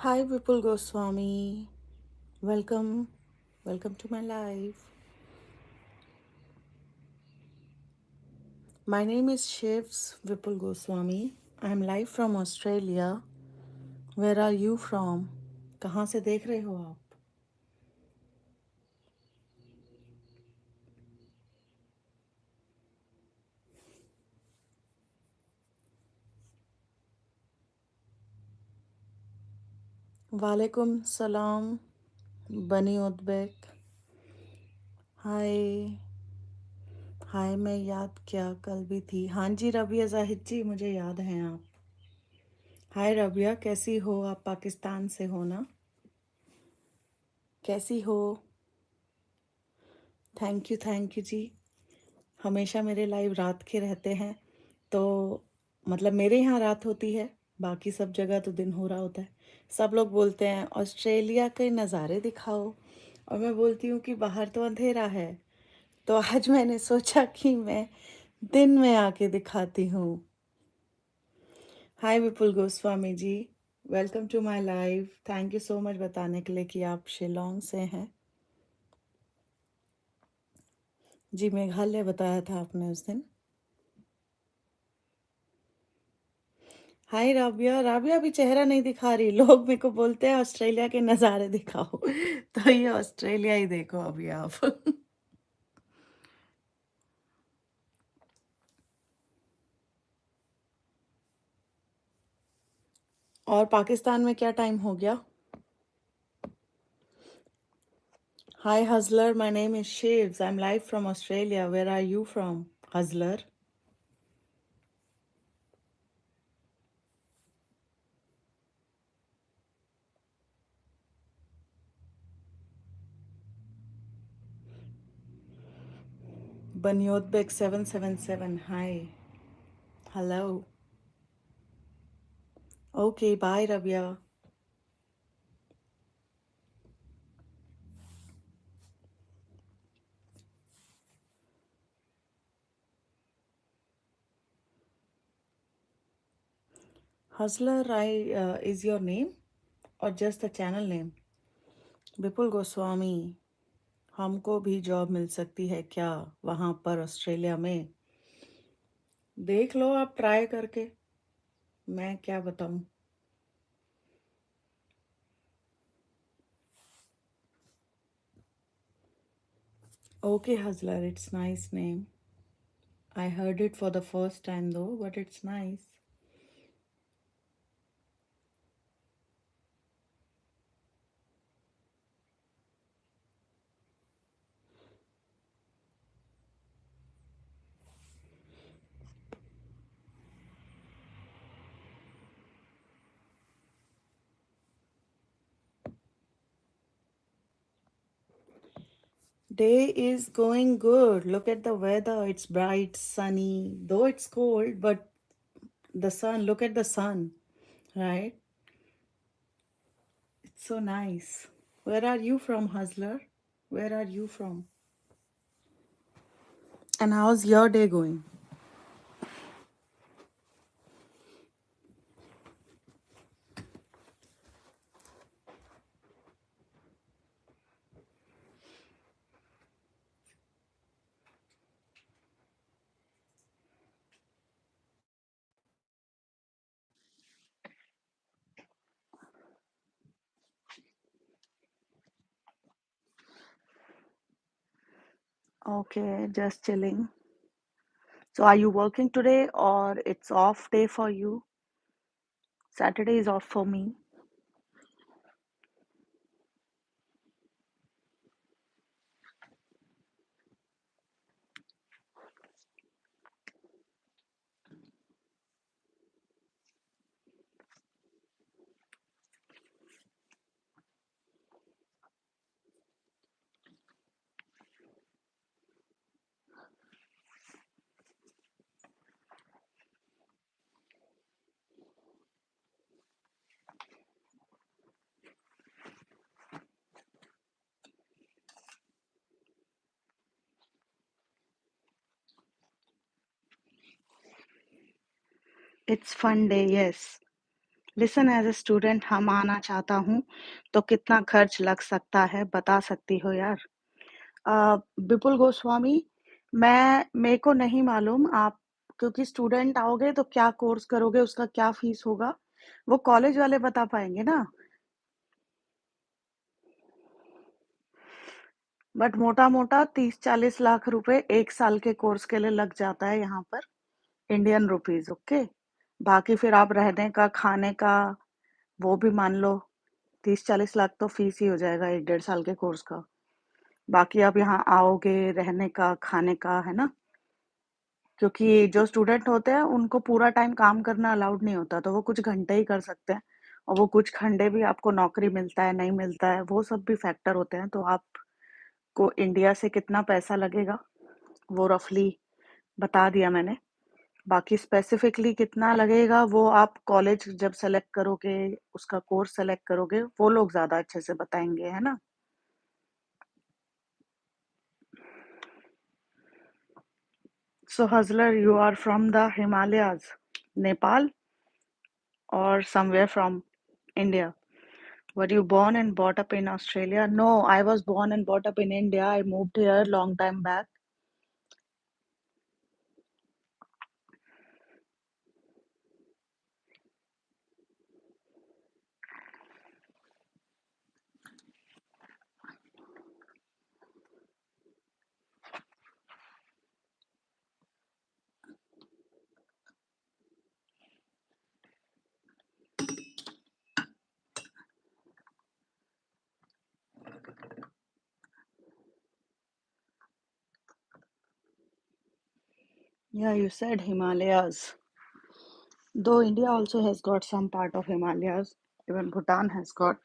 Hi, Vipul Goswami. Welcome. Welcome to my life. My name is Shivs Vipul Goswami. I'm live from Australia. Where are you from? कहाँ से देख रहे हो आप? वालेकुम सलाम बनी उद्बेक. हाय. हाय, मैं याद क्या कल भी थी. हाँ जी रबिया जाहिद जी, मुझे याद हैं आप. हाय रबिया, कैसी हो आप? पाकिस्तान से हो ना? कैसी हो? थैंक यू जी. हमेशा मेरे लाइव रात के रहते हैं, तो मतलब मेरे यहाँ रात होती है, बाकी सब जगह तो दिन हो रहा होता है. सब लोग बोलते हैं ऑस्ट्रेलिया के नज़ारे दिखाओ, और मैं बोलती हूँ कि बाहर तो अंधेरा है. तो आज मैंने सोचा कि मैं दिन में आके दिखाती हूँ. Hi Vipul Goswami ji, welcome to my live. Thank you so much बताने के लिए कि आप शिलोंग से हैं. जी, मेघालय बताया था आपने उस दिन. हाय राबिया. राबिया अभी चेहरा नहीं दिखा रही. लोग मेरे को बोलते हैं ऑस्ट्रेलिया के नज़ारे दिखाओ. तो ये ऑस्ट्रेलिया ही देखो अभी आप. और पाकिस्तान में क्या टाइम हो गया? Hi Hazler, my name is Shivs. I am live from Australia. Where are you from Hazler? बनियोदबेक 777. Hi. Hello. Okay, bye Rabia. Hazler, I is your name or just the channel name? Vipul Goswami, हमको भी जॉब मिल सकती है क्या वहाँ पर ऑस्ट्रेलिया में? देख लो आप ट्राई करके, मैं क्या बताऊँ. Okay Hazler, it's nice name. I heard it for the first time though, but it's nice. Day is going good. Look at the weather. It's bright, sunny. Though it's cold, but the sun, look at the sun, right? It's so nice. Where are you from, Hustler? Where are you from? And how's your day going? Okay, just chilling. So are you working today or it's off day for you? Saturday is off for me. It's fun day, yes. Listen as a student हम आना चाहता हूँ, तो कितना खर्च लग सकता है, बता सकती हो यार? विपुल गोस्वामी, मेरे को नहीं मालूम आप क्योंकि स्टूडेंट आओगे तो क्या कोर्स करोगे, उसका क्या फ़ीस होगा, वो कॉलेज वाले बता पाएँगे ना। बट मोटा-मोटा 30-40 लाख रुपए 1 साल के कोर्स के लिए लग जाता है यहाँ पर, इंडियन रुपीज़, ओके? बाकी फिर आप रहने का, खाने का, वो भी मान लो 30-40 लाख तो फ़ीस ही हो जाएगा 1 डेढ़ साल के कोर्स का। बाकी आप यहाँ आओगे, रहने का, खाने का, है ना? क्योंकि जो स्टूडेंट होते हैं, उनको पूरा टाइम काम करना अलाउड नहीं होता, तो वो कुछ घंटे ही कर सकते हैं और वो कुछ घंटे भी आपको नौकरी मिलता है, नहीं मिलता है, वो सब भी फैक्टर होते हैं। तो आपको इंडिया से कितना पैसा लगेगा, वो रफ़ली बता दिया मैंने। बाकी स्पेसिफिकली कितना लगेगा, वो आप कॉलेज जब सेलेक्ट करोगे, उसका कोर्स सेलेक्ट करोगे, वो लोग ज़्यादा अच्छे से बताएँगे, है ना? So Hazlar, you are from the Himalayas, Nepal or somewhere from India? Were you born and brought up in Australia? No, I was born and brought up in India. I moved here long time back. Yeah, you said Himalayas. Though India also has got some part of Himalayas, even Bhutan has got.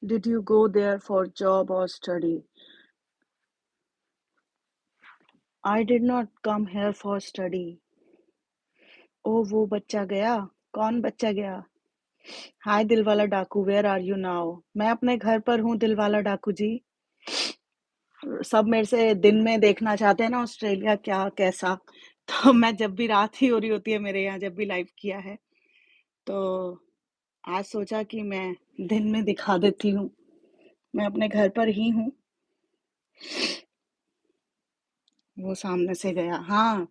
Did you go there for job or study? I did not come here for study. Oh, वो बच्चा गया? कौन बच्चा गया? हाय दिलवाला डाकू, where are you now? मैं अपने घर पर हूँ दिलवाला डाकू जी। सब मेरे से दिन में देखना चाहते हैं ना ऑस्ट्रेलिया क्या कैसा। तो मैं जब भी रात ही हो रही होती है मेरे यहाँ जब भी लाइव किया है, तो आज सोचा कि मैं दिन में दिखा देती हूँ। मैं अपने घर पर ही हूँ। वो सामने से गया। हाँ,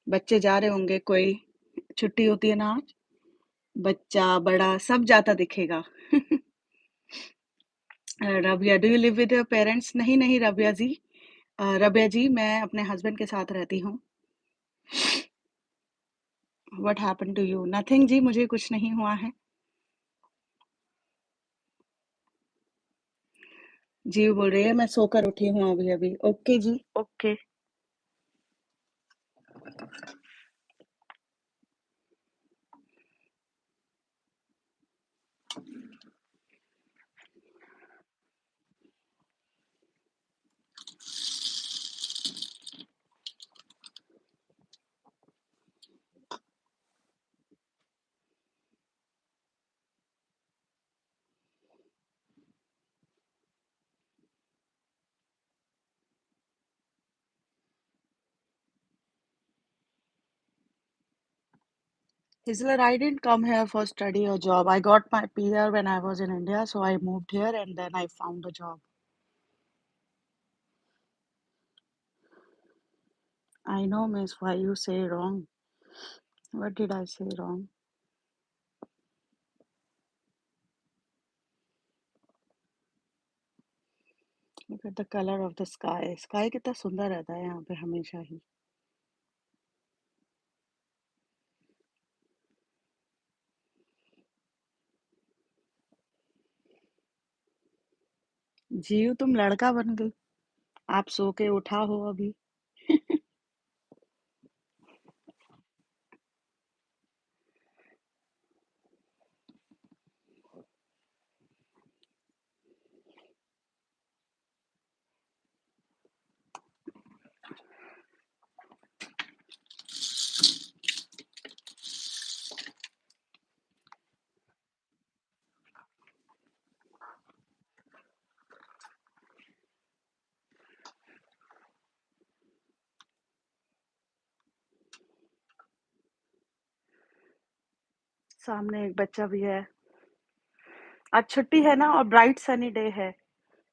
बच्चे जा रहे होंगे कोई, छुट्टी होती है ना आज। बच्चा, बड़ा सब जाता दिखेगा। Rabia, do you live with your parents? नहीं, नहीं रबिया जी। रबिया जी, मैं अपने हस्बैंड के साथ रहती हूँ। What happened to you? Nothing जी, मुझे कुछ नहीं हुआ है। जी बोल रही है मैं सोकर उठी हूँ अभी-अभी। ओके जी, okay. Hazel, I didn't come here for study or job. I got my PR when I was in India, so I moved here and then I found a job. I know, miss, why you say wrong? What did I say wrong? Look at the color of the sky. Sky कितना सुंदर रहता है यहाँ पे हमेशा ही। जीव तुम लड़का बन गई। आप सो के उठा हो अभी। सामने एक बच्चा भी है। आज छुट्टी है ना और ब्राइट सनी डे है,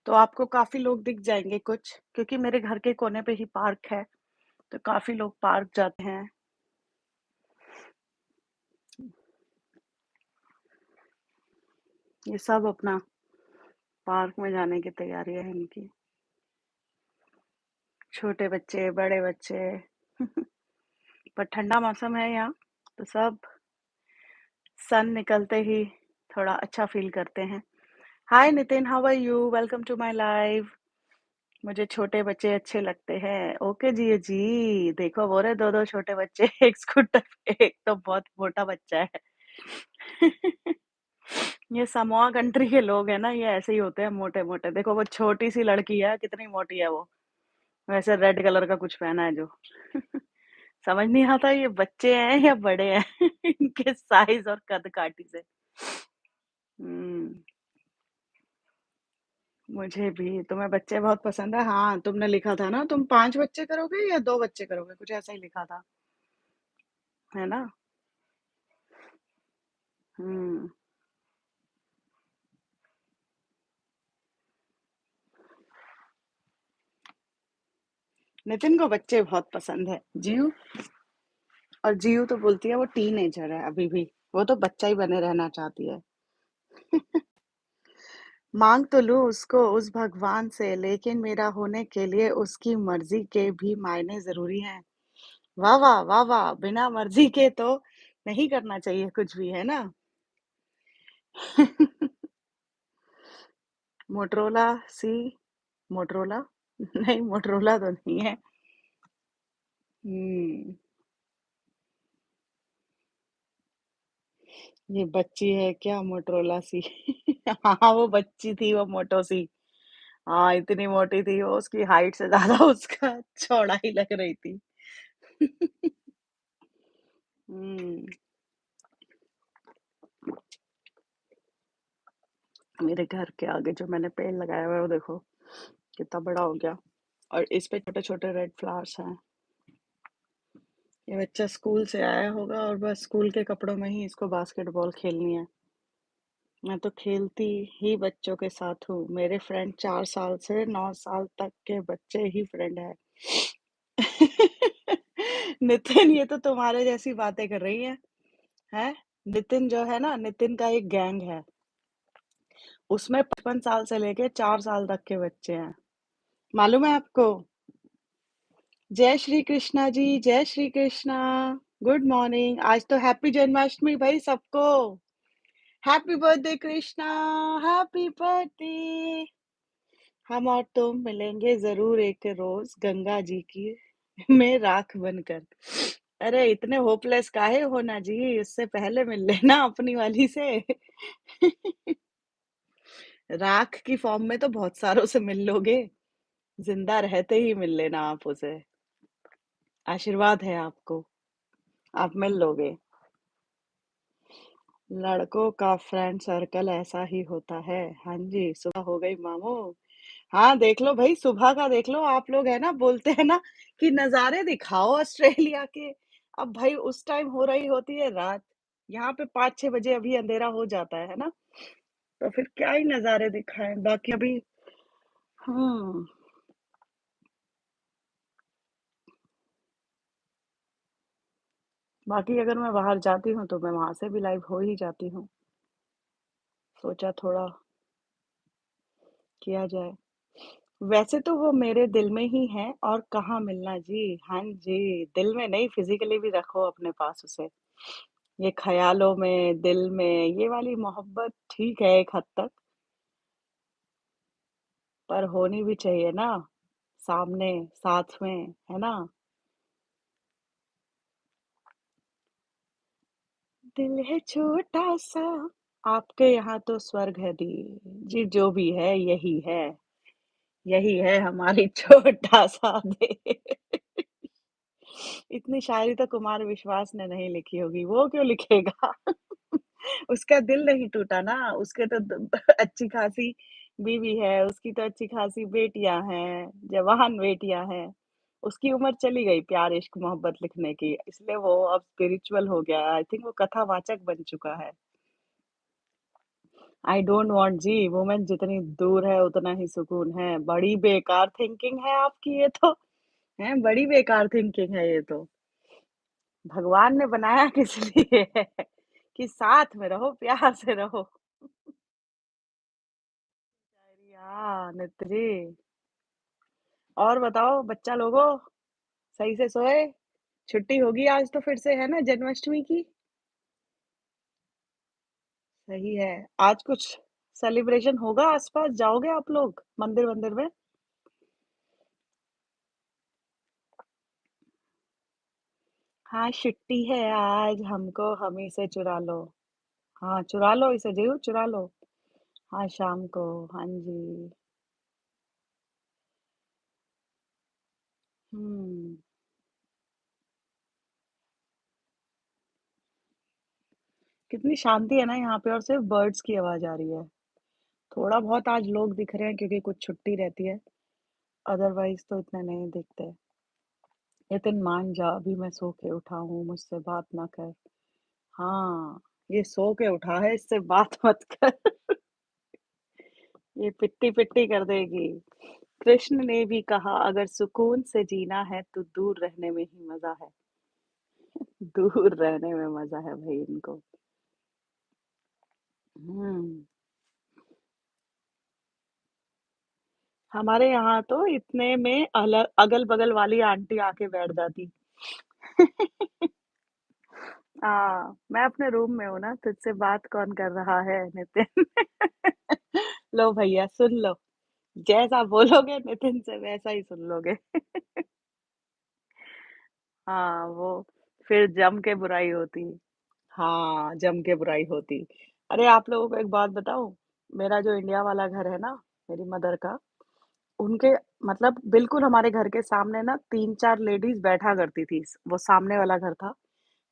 तो आपको काफी लोग दिख जाएंगे कुछ, क्योंकि मेरे घर के कोने पे ही पार्क है, तो काफी लोग पार्क जाते हैं। ये सब अपना पार्क में जाने की तैयारी है इनकी। छोटे बच्चे, बड़े बच्चे। पर ठंडा मौसम है यहाँ, तो सब सन निकलते ही थोड़ा अच्छा फील करते हैं। Hi Nitin, how are you? Welcome to my live. मुझे छोटे बच्चे अच्छे लगते हैं। ओके जी जी, देखो बोल रहे दो दो छोटे बच्चे एक स्कूटर पे, एक तो बहुत मोटा बच्चा है। ये समोआ कंट्री के लोग हैं ना, ये ऐसे ही होते हैं मोटे मोटे। देखो वो छोटी सी लड़की है, कितनी मोटी है वो, वैसे रेड कलर का कुछ पहना है जो। समझ नहीं आता ये बच्चे हैं या बड़े हैं इनके साइज और कद काठी से। हम्म। मुझे भी। तुम्हें बच्चे बहुत पसंद है? हाँ, तुमने लिखा था ना तुम 5 बच्चे करोगे या 2 बच्चे करोगे, कुछ ऐसा ही लिखा था, है ना? हम्म। नितिन को बच्चे बहुत पसंद है। जीव, और जीव तो बोलती है वो टीनेजर है अभी भी, वो तो बच्चा ही बने रहना चाहती है। मांग तो लूं उसको उस भगवान से, लेकिन मेरा होने के लिए उसकी मर्जी के भी मायने जरूरी हैं। वाह वाह वाह वाह, बिना मर्जी के तो नहीं करना चाहिए कुछ भी, है ना? मोटरोला सी, मोटरोला नहीं, मोटरोला तो नहीं है। हम्म। ये बच्ची है क्या मोटरोला सी? हाँ वो बच्ची थी, वो मोटो सी। हाँ इतनी मोटी थी वो, उसकी हाइट से ज्यादा उसका चौड़ाई लग रही थी। हम्म। मेरे घर के आगे जो मैंने पेड़ लगाया हुआ है वो देखो कितना बड़ा हो गया, और इस पे छोटे छोटे रेड फ्लावर्स हैं। ये बच्चा स्कूल से आया होगा और बस स्कूल के कपड़ों में ही इसको बास्केटबॉल खेलनी है। मैं तो खेलती ही बच्चों के साथ हूँ। मेरे फ्रेंड 4 साल से 9 साल तक के बच्चे ही फ्रेंड है। नितिन ये तो तुम्हारे जैसी बातें कर रही है। हैं? नितिन जो है ना, नितिन का एक गैंग है, उसमें 55 साल से लेके 4 साल तक के बच्चे हैं। मालूम है आपको? जय श्री कृष्णा जी, जय श्री कृष्णा। Good morning. आज तो हैप्पी जन्माष्टमी भाई सबको। Happy birthday Krishna, happy birthday. हम और तुम मिलेंगे ज़रूर एक रोज़ गंगा जी की में राख बनकर। अरे इतने होपलेस काहे हो ना जी, इससे पहले मिल लेना अपनी वाली से। राख की फॉर्म में तो बहुत सारों से मिल लोगे, ज़िंदा रहते ही मिल लेना आप उसे। आशीर्वाद है आपको, आप मिल लोगे। लड़कों का फ्रेंड सर्कल ऐसा ही होता है। हाँ जी, सुबह हो गई मामू। हाँ, देख लो भई सुबह का देख लो आप लोग है ना बोलते हैं ना कि नज़ारे दिखाओ ऑस्ट्रेलिया के। अब भाई उस टाइम हो रही होती है रात, यहाँ पे 5-6 बजे अभी अंधेरा हो जाता है ना? तो फिर क्या ही नज़ारे दिखाएँ बाकी अभी हुँ, बाकी अगर मैं बाहर जाती हूँ तो मैं वहाँ से भी लाइव हो ही जाती हूँ। सोचा थोड़ा किया जाए। वैसे तो वो मेरे दिल में ही है और कहाँ मिलना जी। हाँ जी, दिल में नहीं फिज़िकली भी रखो अपने पास उसे। ये ख़यालों में, दिल में, ये वाली मोहब्बत ठीक है एक हद तक, पर होनी भी चाहिए ना, सामने, साथ में, है ना? दिल है छोटा-सा, आपके यहाँ तो स्वर्ग है दी। जी, जो भी है, यही है हमारी छोटा-सा देश। इतनी शायरी तो कुमार विश्वास ने नहीं लिखी होगी, वो क्यों लिखेगा? उसका दिल नहीं टूटा ना, उसके तो अच्छी खासी बीवी है, उसकी तो अच्छी खासी बेटियाँ हैं, जवान बेटियाँ हैं। उसकी उम्र चली गई प्यार, इश्क, मोहब्बत लिखने की, इसलिए वो अब स्पिरिचुअल हो गया है। आई थिंक वो कथावाचक बन चुका है। आई डोंट वांट जी, वुमेन जितनी दूर है उतना ही सुकून है। बड़ी बेकार थिंकिंग है आपकी ये तो, हैं? बड़ी बेकार थिंकिंग है ये तो। भगवान ने बनाया किस लिए है? कि साथ में रहो, प्यार से रहो। हाँ, नित्य जी। और बताओ बच्चा लोगों, सही से सोए? छुट्टी होगी आज तो फिर से है ना जन्माष्टमी की? सही है। आज कुछ सेलिब्रेशन होगा आस-पास? जाओगे आप लोग मंदिर-वंदिर में? हाँ, छुट्टी है आज हमको, हम ही से चुरा लो। हाँ, चुरा लो इसे ज़रूर चुरा लो। हाँ, शाम को। हाँ जी। हुँ। कितनी शांति है ना यहाँ पे और सिर्फ़ बर्ड्स की आवाज़ आ रही है। थोड़ा बहुत आज लोग दिख रहे हैं क्योंकि कुछ छुट्टी रहती है, अदरवाइज़ तो इतने नहीं दिखते। नितिन मान जा अभी मैं सो के उठा हूँ, मुझसे बात ना कर। हाँ, ये सो के उठा है इससे बात मत कर। ये पिट्टी-पिट्टी कर देगी। कृष्ण ने भी कहा अगर सुकून से जीना है तो दूर रहने में ही मज़ा है। दूर रहने में मज़ा है भई इनको। हुँ, हमारे यहाँ तो इतने में अगल-बगल वाली आंटी आके बैठ जाती। हाँ, मैं अपने रूम में हूँ ना, तुझसे बात कौन कर रहा है नितिन? लो भैया सुन लो, जैसा बोलोगे नितिन से वैसा ही सुन लोगे। हाँ, वो फिर जम के बुराई होती। हाँ, जम के बुराई होती। अरे आप लोगों को एक बात बताऊँ? मेरा जो इंडिया वाला घर है ना, मेरी मदर का, उनके मतलब बिल्कुल हमारे घर के सामने ना 3-4 लेडीज़ बैठा करती थी। वो सामने वाला घर था,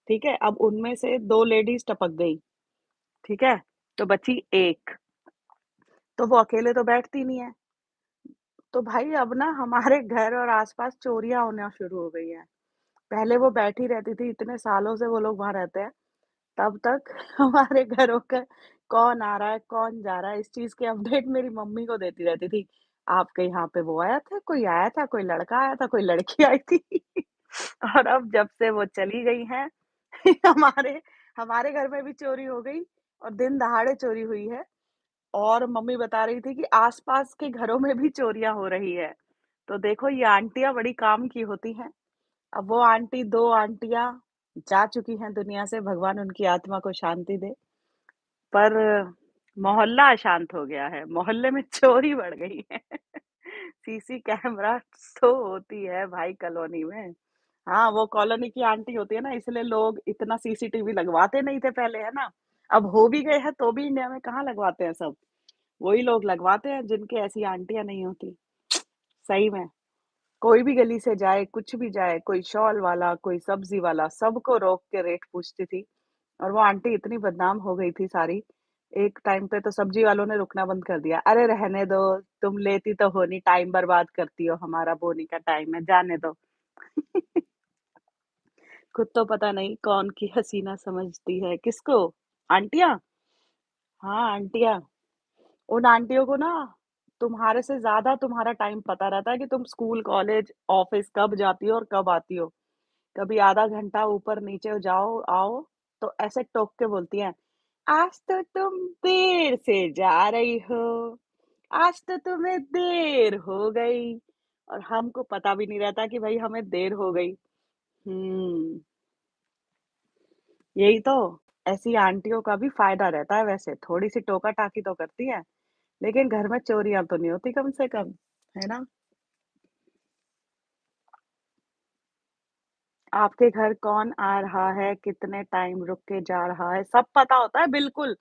ठीक है? अब उनमें से 2 लेडीज़ टपक गई, ठीक है? तो बची 1, तो वो अकेले तो बैठती नहीं है। तो भाई अब ना हमारे घर और आस-पास चोरियाँ होना शुरू हो गई हैं। पहले वो बैठी रहती थी, इतने सालों से वो लोग वहाँ रहते हैं। तब तक हमारे घरों का कौन आ रहा है, कौन जा रहा है, इस चीज़ की अपडेट मेरी मम्मी को देती रहती थी। आपके यहाँ पे वो आया था, कोई लड़का आया था, कोई लड़की आई थी। और अब जब से वो चली गई हैं, हमारे हमारे घर में भी चोरी हो गई और दिन दहाड़े चोरी हुई है और मम्मी बता रही थी कि आस-पास के घरों में भी चोरियाँ हो रही है। तो देखो ये आंटियाँ बड़ी काम की होती हैं। अब वो आंटी 2 आंटियाँ जा चुकी हैं दुनिया से, भगवान उनकी आत्मा को शांति दे। पर मोहल्ला अशांत हो गया है, मोहल्ले में चोरी बढ़ गई है। सीसी कैमरा तो होती है भाई कॉलोनी में। हाँ, वो कॉलोनी की आंटी होती है ना, इसलिए लोग इतना सीसीटीवी लगवाते नहीं थे पहले, है ना? अब हो भी गए हैं तो भी इंडिया में कहाँ लगवाते हैं सब। वही लोग लगवाते हैं जिनकी ऐसी आंटियाँ नहीं होती। सही में, कोई भी गली से जाए, कुछ भी जाए, कोई शॉल वाला, कोई सब्ज़ी वाला, सबको रोक के रेट पूछती थी। और वो आंटी इतनी बदनाम हो गई थी सारी, एक टाइम पे तो सब्ज़ी वालों ने रुकना बंद कर दिया। "अरे रहने दो, तुम लेती तो हो नहीं, टाइम बर्बाद करती हो, हमारा बोने का टाइम है, जाने दो।" खुद तो पता नहीं कौन की हसीना समझती है, किसको? आंटियाँ? हाँ, आंटियाँ। उन आंटियों को ना तुम्हारे से ज़्यादा तुम्हारा टाइम पता रहता है कि तुम स्कूल, कॉलेज, ऑफ़िस कब जाती हो और कब आती हो। कभी आधा घंटा ऊपर-नीचे जाओ, आओ, तो ऐसे टोक के बोलती हैं, "आज तो तुम देर से जा रही हो, आज तो तुम्हें देर हो गई।" और हमको पता भी नहीं रहता कि भई हमें देर हो गई। हुँ, यही तो। ऐसी आंटियों का भी फ़ायदा रहता है वैसे, थोड़ी-सी टोका-टाकी तो करती हैं, लेकिन घर में चोरियाँ तो नहीं होती कम से कम, है ना? आपके घर कौन आ रहा है, कितने टाइम रुक के जा रहा है, सब पता होता है बिल्कुल।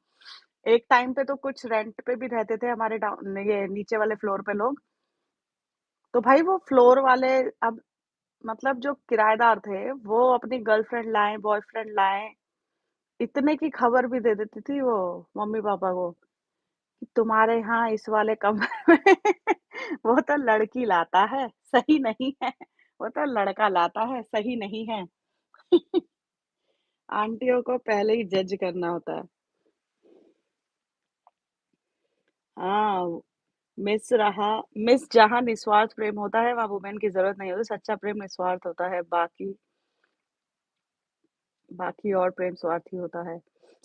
एक टाइम पे तो कुछ रेंट पे भी रहते थे हमारे ये नीचे वाले फ्लोर पे लोग, तो भाई वो फ्लोर वाले अब मतलब जो किराएदार थे, वो अपनी गर्लफ्रेंड लाएँ, बॉयफ्रेंड लाएँ, इतने की खबर भी दे देती थी वो मम्मी-पापा को, कि तुम्हारे यहाँ इस वाले कमरे में वो तो लड़की लाता है, सही नहीं है, वो तो लड़का लाता है, सही नहीं है। आंटियों को पहले ही जज करना होता है। हाँ, मिस जहाँ निस्वार्थ प्रेम होता है, वहाँ वुमेन की ज़रूरत नहीं होती, सच्चा प्रेम निस्वार्थ होता है, बाकी और प्रेम स्वार्थी होता है।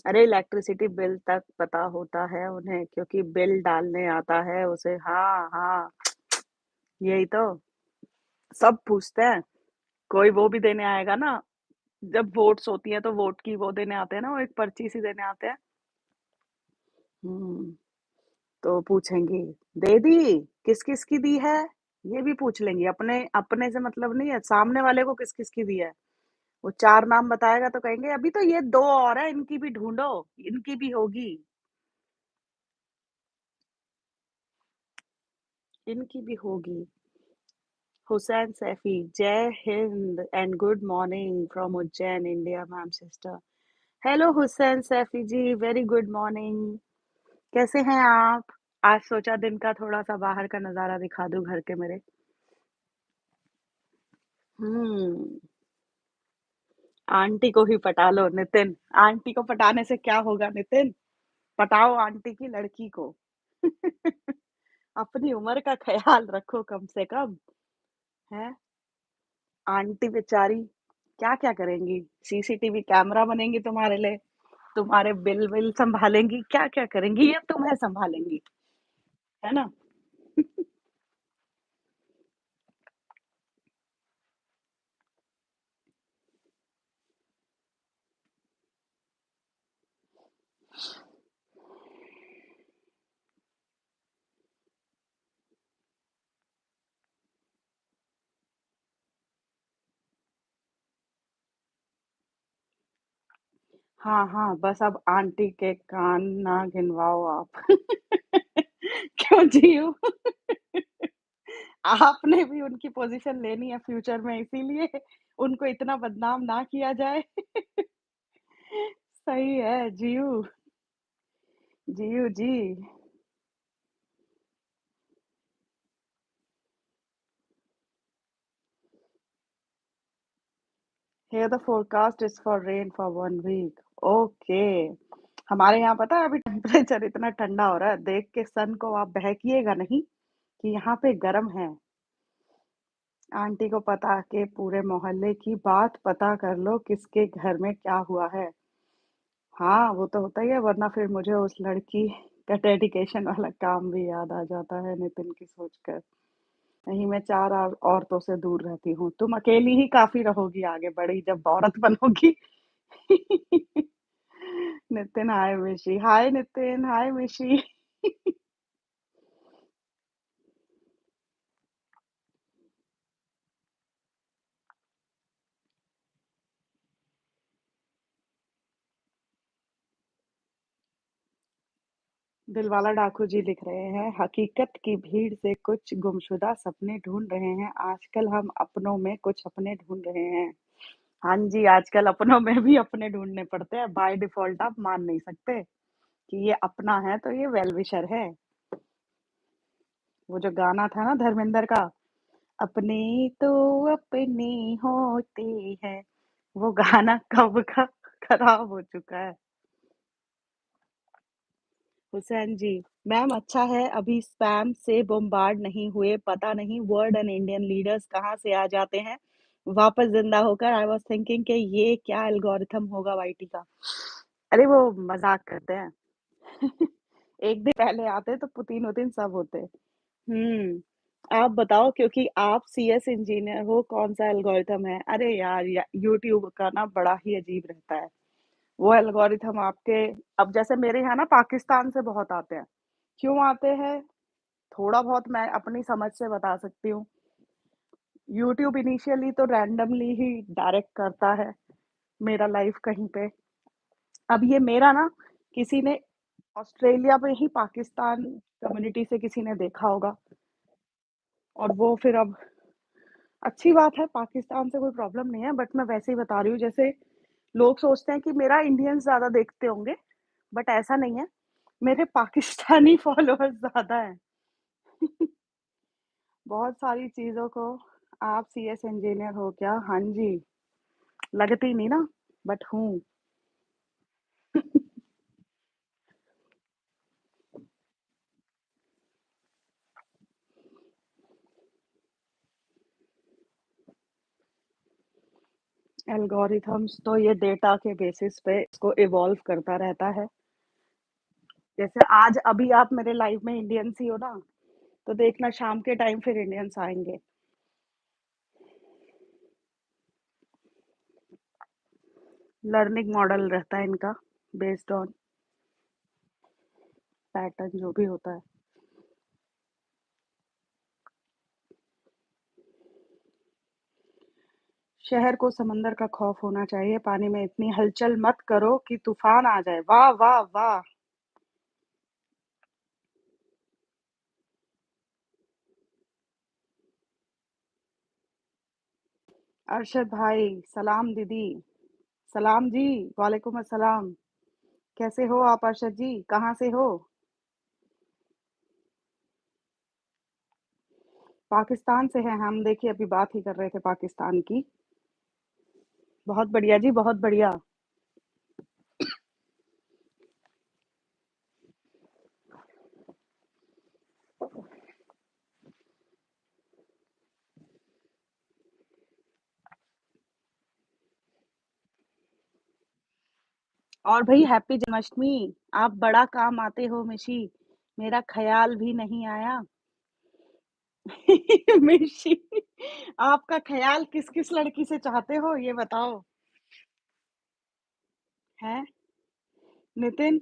अरे! इलेक्ट्रिसिटी बिल तक पता होता है उन्हें क्योंकि बिल डालने आता है उसे हाँ, हाँ, यही तो, सब पूछते हैं। कोई वो भी देने आएगा ना, जब वोट्स होती हैं, तो वोट की वो देने आते हैं ना, वो एक पर्ची-सी देने आते हैं। हुँ। तो पूछेंगी, "दे दी? किस-किस की दी है?" ये भी पूछ लेंगी, अपने अपने से मतलब नहीं है, सामने वाले को किस-किस की दी है। वो 4 नाम बताएगा तो कहेंगे, "अभी तो ये 2 और हैं, इनकी भी ढूँढो, इनकी भी होगी, इनकी भी होगी।" हुसैन सैफी, जय हिंद and good morning from Ujjain, India ma'am sister. Hello Hussain Saifi ji, very good morning. कैसे हैं आप? आज सोचा दिन का थोड़ा-सा बाहर का नज़ारा दिखा दूँ घर के मेरे। हुँ। आंटी को ही पटा लो नितिन, आंटी को पटाने से क्या होगा नितिन? पटाओ आंटी की लड़की को। अपनी उम्र का ख़्याल रखो कम से कम, हैं? आंटी बेचारी क्या-क्या करेंगी? सीसीटीवी कैमरा बनेंगी तुम्हारे लिए, तुम्हारे बिल-विल सँभालेंगी, क्या-क्या करेंगी? या तुम्हें सँभालेंगी, है ना? हाँ, हाँ, बस अब आंटी के कान ना गिनवाओ आप। क्यों जियो? आपने भी उनकी पोज़ीशन लेनी है फ्यूचर में इसीलिए उनको इतना बदनाम ना किया जाए। सही है, जियो, जियो जी। Here the forecast is for rain for 1 week. Okay. हमारे यहाँ पता है अभी टेम्परेचर इतना ठंडा हो रहा है, देख के सन को आप बहकिएगा नहीं कि यहाँ पे गरम है। आंटी को पता के पूरे मोहल्ले की बात पता कर लो किसके घर में क्या हुआ है। हाँ, वो तो होता ही है वरना फिर मुझे उस लड़की का डेडिकेशन वाला काम भी याद आ जाता है नितिन की सोचकर। नहीं मैं 4 औरतों से दूर रहती हूँ। तुम अकेली ही काफ़ी रहोगी आगे बड़ी जब औरत बनोगी। नितिन हाय मिशी, हाय नितिन, हाय मिशी। दिलवाला डाकू जी लिख रहे हैं, हकीकत की भीड़ से कुछ गुमशुदा सपने ढूंढ रहे हैं, आजकल हम अपनों में कुछ अपने ढूंढ रहे हैं। हाँ जी, आजकल अपनों में भी अपने ढूंढने पड़ते हैं, बाय डिफॉल्ट आप मान नहीं सकते कि ये अपना है तो ये वेल विशर है। वो जो गाना था ना धर्मेंद्र का, अपने तो अपने होते हैं, वो गाना कब का खराब हो चुका है। हुसैन जी, मैम अच्छा है अभी स्पैम से बॉम्बार्ड नहीं हुए, पता नहीं वर्ल्ड एंड इंडियन लीडर्स कहाँ से आ जाते हैं वापस जिंदा होकर। आई वाज थिंकिंग कि ये क्या एल्गोरिथम होगा वाईटी का। अरे वो मजाक करते हैं। एक दिन पहले आते तो पुतीन उतीन सब होते। आप बताओ, क्योंकि आप सीएस इंजीनियर हो, कौन सा एल्गोरिथम है? अरे यार यूट्यूब का ना बड़ा ही अजीब रहता है। वो एल्गोरिथम आपके, अब जैसे मेरे यहाँ ना पाकिस्तान से बहुत आते हैं। क्यों आते हैं? थोड़ा बहुत मैं अपनी समझ से बता सकती हूँ। यूट्यूब इनिशियली तो रैंडमली ही डायरेक्ट करता है मेरा लाइव कहीं पे। अब ये मेरा ना किसी ने ऑस्ट्रेलिया में ही पाकिस्तान कम्युनिटी से किसी ने देखा होगा, और वो फिर अब अच्छी बात है, पाकिस्तान से कोई प्रॉब्लम नहीं है, बट मैं वैसे ही बता रही हूँ। जैसे लोग सोचते हैं कि मेरा इंडियंस ज़्यादा देखते होंगे, बट ऐसा नहीं है, मेरे पाकिस्तानी फॉलोअर्स ज़्यादा हैं। बहुत सारी चीज़ों को। आप सीएस इंजीनियर हो क्या? हाँ जी, लगती नहीं ना, बट हूँ। एल्गोरिथम्स तो ये डेटा के बेसिस पे इसको इवॉल्व करता रहता है। जैसे आज अभी आप मेरे लाइव में इंडियंस ही हो ना, तो देखना शाम के टाइम फिर इंडियंस आएंगे। लर्निंग मॉडल रहता है इनका, बेस्ड ऑन पैटर्न जो भी होता है। शहर को समंदर का खौफ होना चाहिए, पानी में इतनी हलचल मत करो कि तूफान आ जाए। वाह वाह वाह। अरशद भाई, सलाम दीदी। सलाम जी। वालेकुम अस्सलाम। कैसे हो आप अरशद जी? कहाँ से हो? पाकिस्तान से हैं हम। देखिए अभी बात ही कर रहे थे पाकिस्तान की। बहुत बढ़िया जी, बहुत बढ़िया। और भाई हैप्पी जन्माष्टमी। आप बड़ा काम आते हो मिशी, मेरा ख्याल भी नहीं आया। मिशी, आपका ख्याल किस किस लड़की से चाहते हो ये बताओ। हैं नितिन,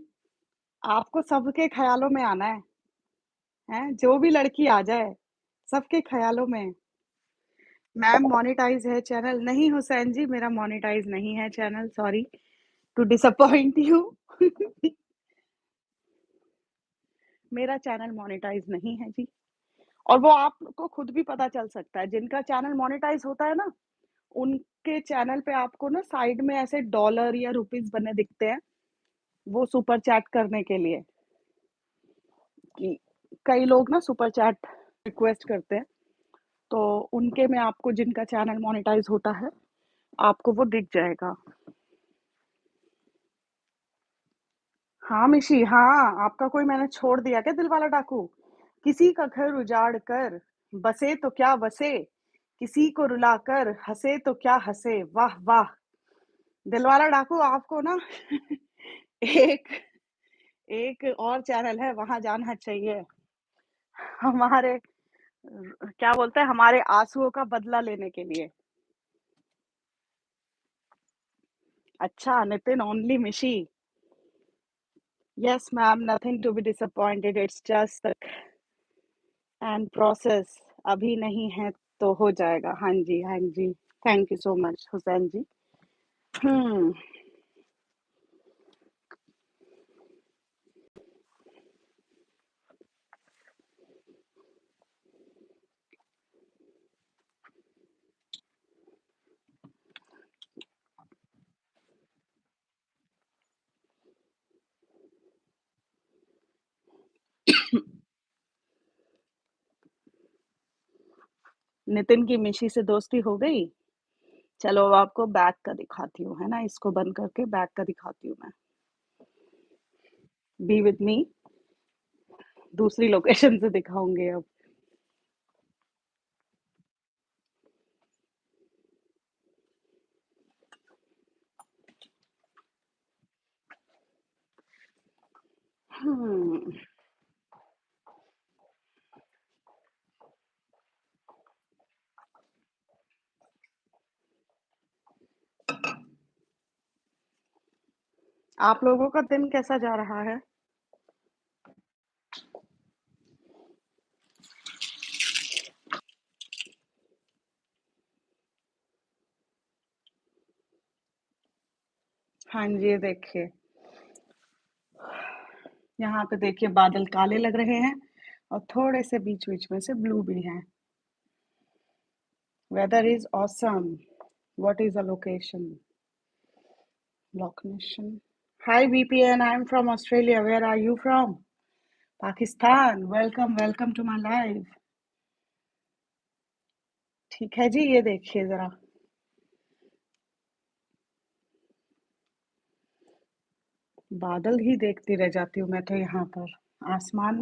आपको सबके ख्यालों में आना है। हैं जो भी लड़की आ जाए, सबके ख्यालों में। मैम मोनेटाइज है चैनल? नहीं हुसैन जी, मेरा मोनेटाइज नहीं है channel, sorry to disappoint you. मेरा चैनल मोनेटाइज नहीं है जी। और वो आपको खुद भी पता चल सकता है, जिनका चैनल मोनेटाइज होता है ना, उनके चैनल पे आपको ना साइड में ऐसे डॉलर या रुपीस बने दिखते हैं, वो सुपर चैट करने के लिए। कि कई लोग ना सुपर चैट रिक्वेस्ट करते हैं, तो उनके में आपको, जिनका चैनल मोनेटाइज होता है, आपको वो दिख जाएगा। हाँ मिशी, हाँ आपका कोई मैंने छोड़ दिया क्या दिल वाला डाकू? किसी का घर उजाड़ कर बसे तो क्या बसे, किसी को रुलाकर हंसे तो क्या हंसे। वाह वाह। दिलवाला डाकू आपको ना एक एक और चैनल है, वहां जाना चाहिए। हमारे क्या बोलते हैं, हमारे आंसुओं का बदला लेने के लिए। अच्छा Nitin, only Mishi. Yes ma'am, nothing to be disappointed, it's just and process. अभी नहीं है तो हो जाएगा। हाँ जी, हाँ जी। थैंक यू सो मच हुसैन जी। हम्म। नितिन की मिशी से दोस्ती हो गई। चलो अब आपको बैक का दिखाती हूँ, है ना, इसको बंद करके बैक का दिखाती हूँ मैं। Be with me. दूसरी लोकेशन से दिखाऊंगी अब। हम्म। आप लोगों का दिन कैसा जा रहा है? हाँ जी, ये देखिए, यहाँ पे देखिए बादल काले लग रहे हैं और थोड़े से बीच बीच में से ब्लू भी हैं। Weather is awesome. What is the location? Location. Hi VPN, I am from Australia, where are you from? Pakistan. Welcome welcome to my life. ठीक है जी, ये देखिए जरा, बादल ही देखती रह जाती हूँ मैं तो यहाँ पर। आसमान